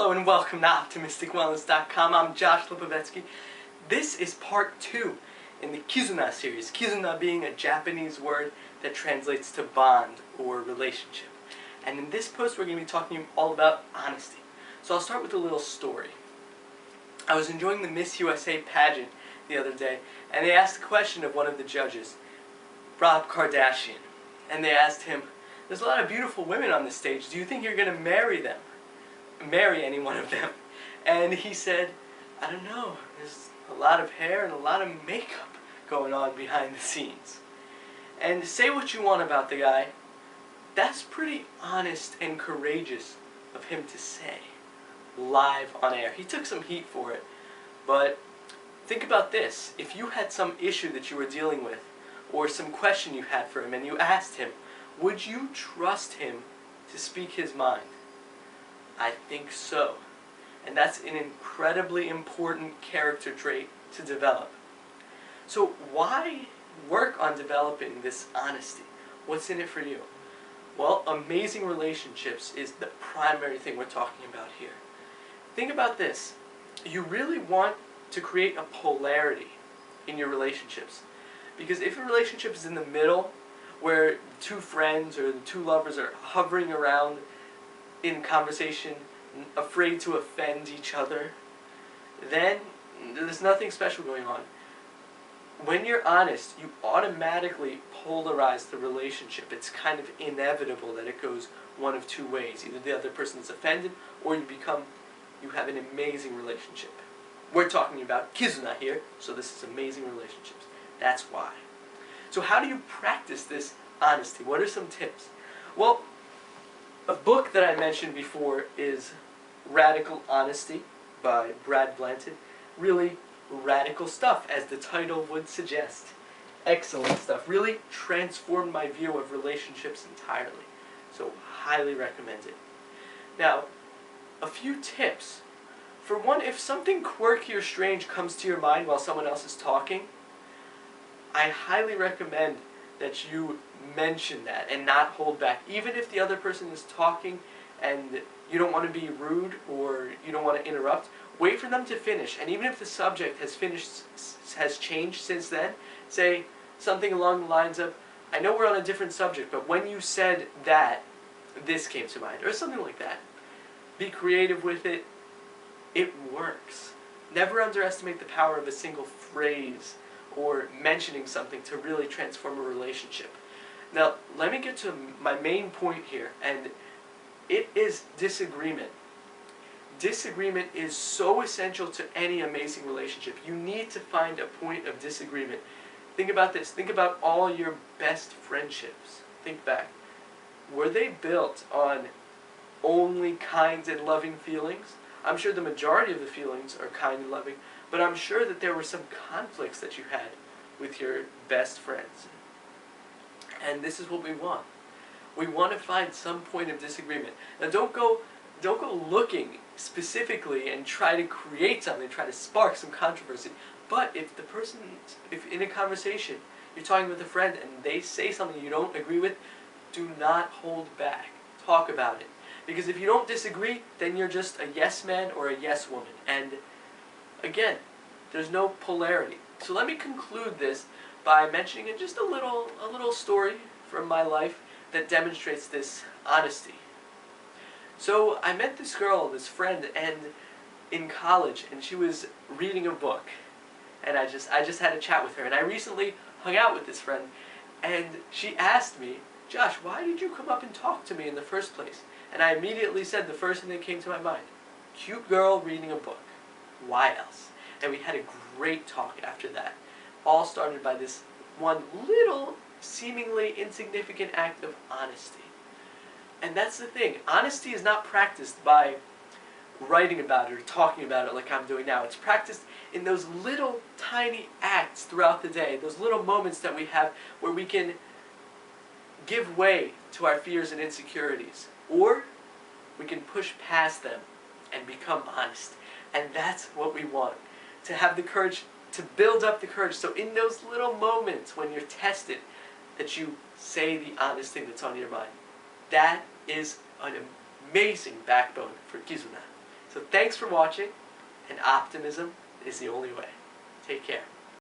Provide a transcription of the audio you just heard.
Hello and welcome to OptimisticWellness.com. I'm Josh Lipovetsky. This is part 2 in the Kizuna series. Kizuna being a Japanese word that translates to bond or relationship. And in this post we're going to be talking all about honesty. So I'll start with a little story. I was enjoying the Miss USA pageant the other day, and they asked the question of one of the judges, Rob Kardashian. And they asked him, there's a lot of beautiful women on the stage. Do you think you're going to marry any one of them? And he said, I don't know. There's a lot of hair and a lot of makeup going on behind the scenes. And say what you want about the guy, that's pretty honest and courageous of him to say, live on air. He took some heat for it, but think about this. If you had some issue that you were dealing with, or some question you had for him, and you asked him, would you trust him to speak his mind? I think so. And that's an incredibly important character trait to develop. So why work on developing this honesty? What's in it for you? Well, amazing relationships is the primary thing we're talking about here. Think about this. You really want to create a polarity in your relationships. Because if a relationship is in the middle, where two friends or the two lovers are hovering around in conversation, afraid to offend each other, then there's nothing special going on. When you're honest, you automatically polarize the relationship. It's kind of inevitable that it goes one of two ways. Either the other person is offended, or you have an amazing relationship. We're talking about Kizuna here, so this is amazing relationships. That's why. So how do you practice this honesty? What are some tips? Well, a book that I mentioned before is Radical Honesty by Brad Blanton. Really radical stuff, as the title would suggest. Excellent stuff. Really transformed my view of relationships entirely. So highly recommend it. Now, a few tips. For one, if something quirky or strange comes to your mind while someone else is talking, I highly recommend that you mention that and not hold back. Even if the other person is talking and you don't want to be rude or you don't want to interrupt, wait for them to finish. And even if the subject has changed since then, say something along the lines of, I know we're on a different subject, but when you said that, this came to mind, or something like that. Be creative with it. It works. Never underestimate the power of a single phrase or mentioning something to really transform a relationship. Now, let me get to my main point here, and it is disagreement. Disagreement is so essential to any amazing relationship. You need to find a point of disagreement. Think about this. Think about all your best friendships. Think back. Were they built on only kind and loving feelings? I'm sure the majority of the feelings are kind and loving, but I'm sure that there were some conflicts that you had with your best friends. And this is what we want. We want to find some point of disagreement. Now don't go looking specifically and try to create something, try to spark some controversy. But if in a conversation you're talking with a friend and they say something you don't agree with, do not hold back. Talk about it. Because if you don't disagree, then you're just a yes man or a yes woman. And again, there's no polarity. So let me conclude this by mentioning just a little story from my life that demonstrates this honesty. So I met this girl, this friend, and in college, and she was reading a book, and I just had a chat with her. And I recently hung out with this friend, and she asked me, Josh, why did you come up and talk to me in the first place? And I immediately said the first thing that came to my mind, cute girl reading a book. Why else? And we had a great talk after that. All started by this one little, seemingly insignificant act of honesty. And that's the thing. Honesty is not practiced by writing about it or talking about it like I'm doing now. It's practiced in those little tiny acts throughout the day, those little moments that we have where we can give way to our fears and insecurities. Or we can push past them and become honest. And that's what we want. To have the courage, to build up the courage. So in those little moments when you're tested, that you say the honest thing that's on your mind. That is an amazing backbone for Kizuna. So thanks for watching, and optimism is the only way. Take care.